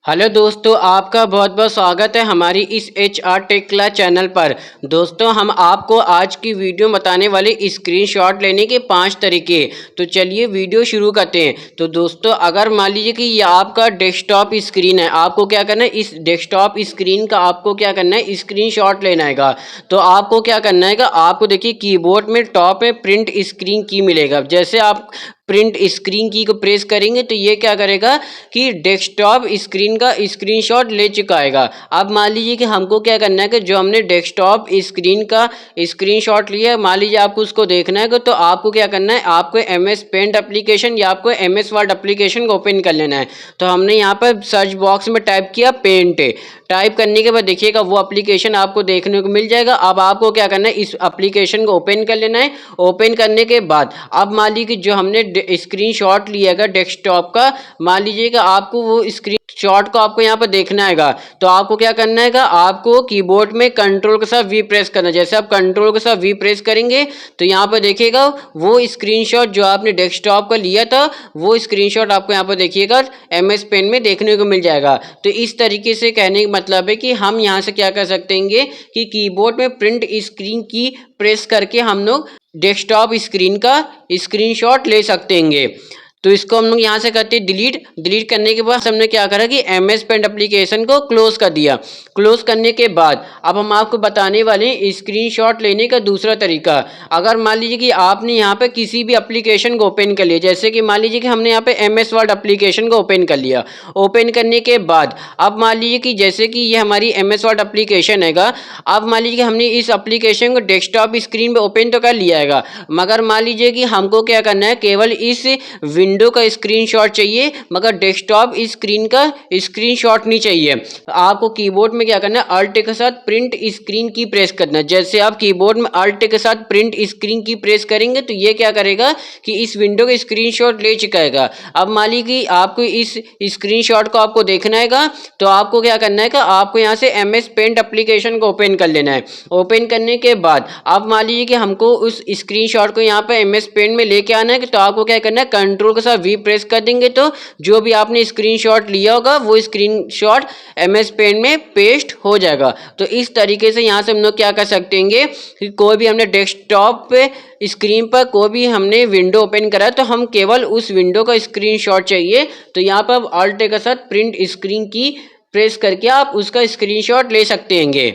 Hello दोस्तों, आपका बहुत बहुत स्वागत है हमारी इस HR टेक क्लास चैनल पर। दोस्तों, हम आपको आज की वीडियो में बताने वाले स्क्रीनशॉट लेने के 5 तरीके। तो चलिए वीडियो शुरू करते हैं। तो दोस्तों, अगर मान लीजिए कि ये आपका डेस्कटॉप स्क्रीन है, आपको क्या करना है, इस डेस्कटॉप स्क्रीन का आपको क्या करना है, स्क्रीनशॉट लेना है। तो आपको क्या करना है, आपको देखिए कीबोर्ड में टॉप में प्रिंट स्क्रीन की मिलेगा। जैसे आप प्रिंट स्क्रीन की को प्रेस करेंगे तो ये क्या करेगा कि डेस्कटॉप स्क्रीन का स्क्रीनशॉट ले चुका है। अब मान लीजिए कि हमको क्या करना है कि जो हमने डेस्कटॉप स्क्रीन का स्क्रीनशॉट लिया है, मान लीजिए आपको उसको देखना है तो आपको क्या करना है, आपको MS पेंट एप्लीकेशन या आपको MS वर्ड एप्लीकेशन को ओपन कर लेना है। तो हमने यहाँ पर सर्च बॉक्स में टाइप किया पेंट। टाइप करने के बाद देखिएगा वो एप्लीकेशन आपको देखने को मिल जाएगा। अब आपको क्या करना है, इस एप्लीकेशन को ओपन कर लेना है। ओपन करने के बाद अब मान लीजिए कि जो हमने स्क्रीनशॉट लिया डेस्कटॉप का, मान लीजिएगा आपको वो स्क्रीन शॉट को आपको यहाँ पर देखना है। तो आपको क्या करना है, आपको कीबोर्ड में कंट्रोल के साथ V प्रेस करना है। जैसे आप कंट्रोल के साथ V प्रेस करेंगे तो यहाँ पर देखिएगा वो स्क्रीनशॉट जो आपने डेस्कटॉप का लिया था वो स्क्रीनशॉट आपको यहाँ पर देखिएगा MS पेन में देखने को मिल जाएगा। तो इस तरीके से कहने का मतलब है कि हम यहाँ से क्या कर सकते हैं कि कीबोर्ड में प्रिंट स्क्रीन की प्रेस करके हम लोग डेस्कटॉप स्क्रीन का स्क्रीनशॉट ले सकते हैं। तो इसको हम लोग यहाँ से करते हैं डिलीट करने के बाद हमने क्या करा कि MS पेंट एप्लीकेशन को क्लोज कर दिया। क्लोज करने के बाद अब हम आपको बताने वाले हैं स्क्रीनशॉट लेने का दूसरा तरीका। अगर मान लीजिए कि आपने यहाँ पे किसी भी एप्लीकेशन को ओपन कर लिया, जैसे कि मान लीजिए कि हमने यहाँ पे MS वर्ड एप्लीकेशन को ओपन कर लिया। ओपन करने के बाद अब मान लीजिए कि जैसे कि ये हमारी MS वर्ड एप्लीकेशन है, अब मान लीजिए कि हमने इस एप्लीकेशन को डेस्कटॉप स्क्रीन पे ओपन तो कर लिया है, मगर मान लीजिए कि हमको क्या करना है, केवल इस विंडो का स्क्रीनशॉट चाहिए मगर डेस्कटॉप स्क्रीन का स्क्रीनशॉट नहीं चाहिए। आपको कीबोर्ड में क्या करना है, अल्ट के साथ प्रिंट स्क्रीन की प्रेस करना है। जैसे आप कीबोर्ड में अल्ट के साथ प्रिंट स्क्रीन की प्रेस करेंगे तो ये क्या करेगा कि इस विंडो का स्क्रीनशॉट ले चुका है। अब मान लीजिए कि आपको इस स्क्रीनशॉट को आपको देखना है तो आपको क्या करना है, आपको यहाँ से MS पेंट एप्लीकेशन को ओपन कर लेना है। ओपन करने के बाद अब मान लीजिए कि हमको उस स्क्रीनशॉट को यहाँ पे MS पेंट में लेके आना है, तो आपको क्या करना है, कंट्रोल के साथ V प्रेस कर देंगे तो जो भी आपने स्क्रीनशॉट लिया होगा वो स्क्रीनशॉट MS पेंट में पेस्ट हो जाएगा। तो इस तरीके से यहाँ से हम लोग क्या कर सकते हैं कि कोई भी हमने डेस्कटॉप पे स्क्रीन पर कोई भी हमने विंडो ओपन करा तो हम केवल उस विंडो का स्क्रीनशॉट चाहिए तो यहाँ पर अल्ट के साथ प्रिंट स्क्रीन की प्रेस करके आप उसका स्क्रीनशॉट ले सकते हैं।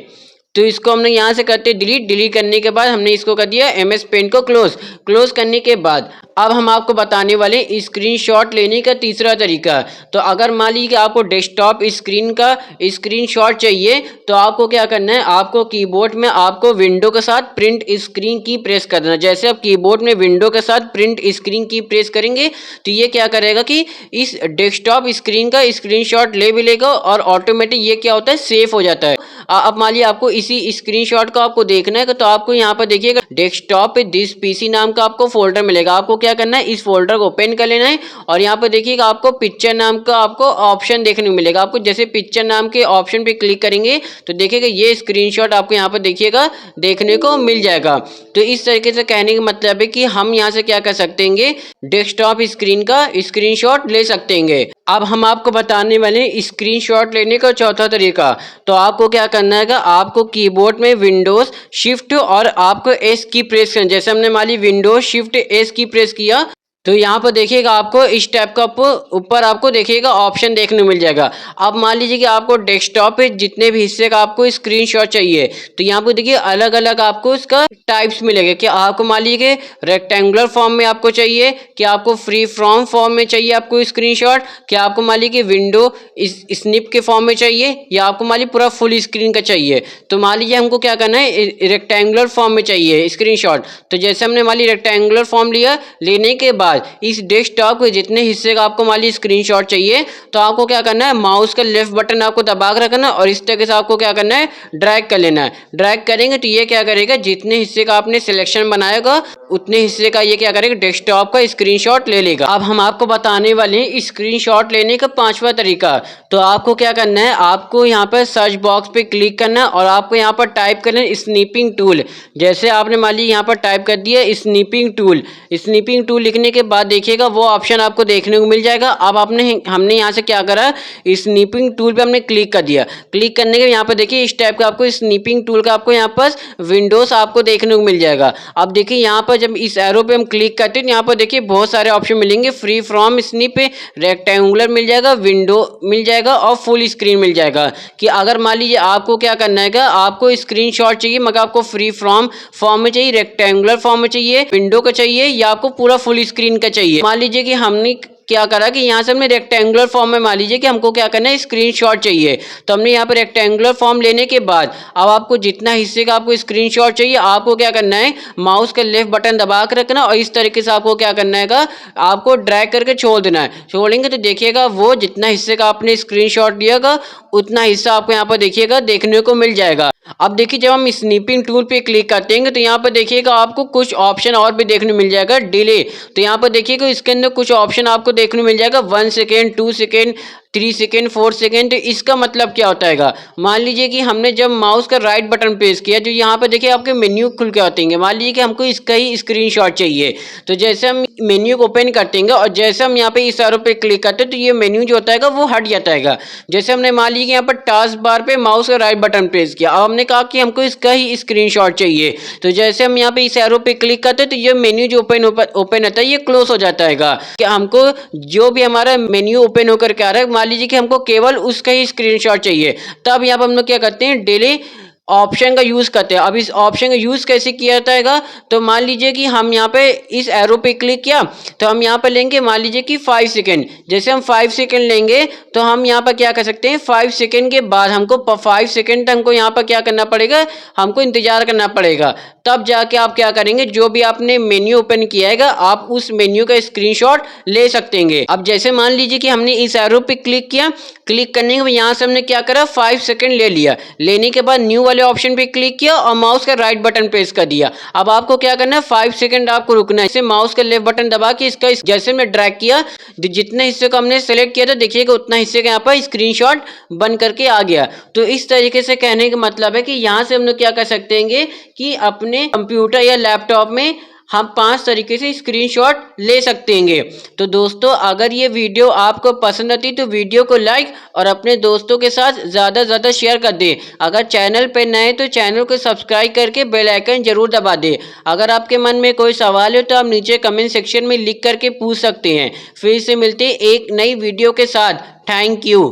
तो इसको हमने यहाँ से करते डिलीट करने के बाद हमने इसको कर दिया MS पेंट को क्लोज करने के बाद अब हम आपको बताने वाले स्क्रीनशॉट लेने का तीसरा तरीका। तो अगर मान लीजिए कि आपको डेस्कटॉप स्क्रीन का स्क्रीनशॉट चाहिए तो आपको क्या करना है, आपको कीबोर्ड में आपको विंडो के साथ प्रिंट स्क्रीन की प्रेस करना है। जैसे आप कीबोर्ड में विंडो के साथ प्रिंट स्क्रीन की प्रेस करेंगे तो ये क्या करेगा कि इस डेस्कटॉप स्क्रीन का स्क्रीनशॉट ले भी लेगा और ऑटोमेटिक ये क्या होता है, सेव हो जाता है। अब मान लीजिए आपको इसी स्क्रीनशॉट को आपको देखना है तो आपको यहाँ पर देखिएगा डेस्कटॉप पे दिस PC नाम का आपको फोल्डर मिलेगा। आपको क्या करना है, इस फोल्डर को ओपन कर लेना है और यहाँ पर देखिएगा आपको पिक्चर नाम का आपको ऑप्शन देखने को मिलेगा। आपको जैसे पिक्चर नाम के ऑप्शन पे क्लिक करेंगे तो देखिएगा ये स्क्रीनशॉट आपको यहाँ पर देखिएगा देखने को मिल जाएगा। तो इस तरीके से कहने का मतलब है कि हम यहाँ से क्या कर सकते हैं, डेस्कटॉप स्क्रीन का स्क्रीनशॉट ले सकते हैं। अब हम आपको बताने वाले स्क्रीनशॉट लेने का चौथा तरीका। तो आपको क्या करना है, आपको कीबोर्ड में विंडोज शिफ्ट और आपको S की प्रेस करना। जैसे हमने मान ली विंडोज शिफ्ट S की प्रेस किया तो यहाँ पर देखिएगा आपको इस टाइप का ऊपर आपको देखिएगा ऑप्शन देखने मिल जाएगा। अब मान लीजिए कि आपको डेस्कटॉप पे जितने भी हिस्से का आपको स्क्रीनशॉट चाहिए तो यहाँ पर देखिए अलग अलग आपको इसका टाइप्स मिलेगा कि आपको मान लीजिए रेक्टेंगुलर फॉर्म में आपको चाहिए, कि आपको फ्री फ्रॉम फॉर्म में चाहिए आपको स्क्रीनशॉट, कि आपको मान लीजिए विंडो स्निप के फॉर्म में चाहिए, या आपको मान लीजिए पूरा फुल स्क्रीन का चाहिए। तो मान लीजिए हमको क्या करना है, रेक्टेंगुलर फॉर्म में चाहिए स्क्रीनशॉट। तो जैसे हमने मान लीजिए रेक्टेंगुलर फॉर्म लिया, लेने के बाद इस डेस्कटॉप के जितने हिस्से का आपको मान लीजिए स्क्रीनशॉट चाहिए तो आपको क्या करना है, माउस का लेफ्ट बटन आपको दबा कर रखना और इस तरीके से आपको क्या करना है, ड्रैग कर लेना है। ड्रैग करेंगे तो ये क्या करेगा, जितने हिस्से का आपने सिलेक्शन बनाएगा उतने हिस्से का ये क्या करेगा, डेस्कटॉप का स्क्रीनशॉट ले लेगा। अब हम आपको बताने वाले हैं स्क्रीनशॉट लेने का 5वां तरीका। तो आपको क्या करना है, आपको यहाँ पर सर्च बॉक्स पे क्लिक करना है और आपको यहाँ पर टाइप करना है स्नीपिंग टूल। जैसे आपने मान लीजिए यहाँ पर टाइप कर दिया स्नीपिंग टूल। स्नीपिंग टूल लिखने के बाद देखिएगा वो ऑप्शन आपको देखने को मिल जाएगा। अब हमने यहाँ से क्या करा, स्नीपिंग टूल पे हमने क्लिक कर दिया। क्लिक करने के यहाँ पर देखिए इस टाइप का आपको स्नीपिंग टूल का आपको यहाँ पर विंडोज आपको देखने को मिल जाएगा। अब देखिए यहाँ पर जब इस एरो पे हम क्लिक करते हैं तो यहाँ पर देखिए बहुत सारे ऑप्शन मिलेंगे। फ्री फ्रॉम स्नीप, रेक्टेंगुलर मिल जाएगा, विंडो मिल जाएगा और फुल स्क्रीन मिल जाएगा। कि अगर मान लीजिए आपको क्या करना है, आपको स्क्रीनशॉट चाहिए मगर आपको फ्री फॉर्म में चाहिए, रेक्टेंगुलर फॉर्म में चाहिए, विंडो का चाहिए या आपको पूरा फुल स्क्रीन का चाहिए। मान लीजिए कि हमने क्या करा कि यहाँ से हमने रेक्टेंगुलर फॉर्म में मान लीजिए कि हमको क्या करना है, स्क्रीनशॉट चाहिए। तो हमने यहाँ पर रेक्टेंगुलर फॉर्म लेने के बाद अब आपको जितना हिस्से का आपको स्क्रीनशॉट चाहिए आपको क्या करना है, माउस का लेफ्ट बटन दबा कर रखना और इस तरीके से आपको क्या करना है, आपको ड्रैग करके छोड़ देना है। छोड़ेंगे तो देखिएगा वो जितना हिस्से का आपने स्क्रीनशॉट लिया उतना हिस्सा आपको यहाँ पर देखिएगा देखने को मिल जाएगा। अब देखिए जब हम स्नीपिंग टूल पे क्लिक करते हैं तो यहाँ पर देखिएगा आपको कुछ ऑप्शन और भी देखने मिल जाएगा। डिले, तो यहाँ पर देखिएगा इसके अंदर कुछ ऑप्शन आपको देखने मिल जाएगा, 1 सेकेंड, 2 सेकेंड, 3 सेकेंड, 4 सेकेंड। तो इसका मतलब क्या होता है, मान लीजिए कि हमने जब माउस का राइट बटन प्रेस किया जो यहाँ पर देखिए आपके मेन्यू खुल के आते हैं। मान लीजिए कि हमको इसका ही स्क्रीनशॉट चाहिए। तो जैसे हम मेन्यू को ओपन करते हैं और जैसे हम यहाँ पे इस एरो पे क्लिक करते हैं तो ये मेन्यू जो होता है वो हट जाता है। जैसे हमने मान लीजिए यहाँ पर टास्क बार पे माउस का राइट बटन प्रेस किया, अब हमने कहा कि हमको इसका ही स्क्रीनशॉट चाहिए। तो जैसे हम यहाँ पे इस एरो पे क्लिक करते हैं तो ये मेन्यू जो ओपन होता है ये क्लोज हो जाता है। कि हमको जो भी हमारा मेन्यू ओपन होकर के आ रहा है, मान लीजिए कि हमको केवल उसका ही स्क्रीनशॉट चाहिए, तब यहाँ पर हम लोग क्या करते हैं, डिले ऑप्शन का यूज़ करते हैं। अब इस ऑप्शन का यूज़ कैसे किया जाता है, तो मान लीजिए कि हम यहाँ पे इस एरो पे क्लिक किया तो हम यहाँ पर लेंगे मान लीजिए कि 5 सेकेंड। जैसे हम 5 सेकेंड लेंगे तो हम यहाँ पर क्या कर सकते हैं, 5 सेकेंड के बाद हमको 5 सेकेंड तक हमको यहाँ पर क्या करना पड़ेगा, हमको इंतजार करना पड़ेगा। तब जाके आप क्या करेंगे, जो भी आपने मेन्यू ओपन किया है आप उस मेन्यू का स्क्रीनशॉट ले सकते हैं। अब जैसे मान लीजिए कि हमने इस एरो पे क्लिक किया, क्लिक करने के बाद यहाँ से हमने क्या करा, 5 सेकेंड ले लिया। लेने के बाद न्यू वाले ऑप्शन पे क्लिक किया और माउस का राइट बटन प्रेस कर दिया। अब आपको क्या करना है, 5 सेकेंड आपको रुकना है। इसे माउस का लेफ्ट बटन दबा के इसका जैसे हमने ड्रैग किया, जितने हिस्से को हमने सेलेक्ट किया था देखिएगा उतना हिस्से का यहाँ पर स्क्रीनशॉट बन करके आ गया। तो इस तरीके से कहने का मतलब है कि यहाँ से हम लोग क्या कर सकते हैं कि अपने कंप्यूटर या लैपटॉप में हम 5 तरीके से स्क्रीनशॉट ले सकते हैं। तो दोस्तों अगर ये वीडियो आपको पसंद आती तो वीडियो को लाइक और अपने दोस्तों के साथ ज़्यादा से ज़्यादा शेयर कर दें। अगर चैनल पे नए तो चैनल को सब्सक्राइब करके बेल आइकन जरूर दबा दें। अगर आपके मन में कोई सवाल हो तो आप नीचे कमेंट सेक्शन में लिख करके पूछ सकते हैं। फिर से मिलते हैं एक नई वीडियो के साथ। Thank you.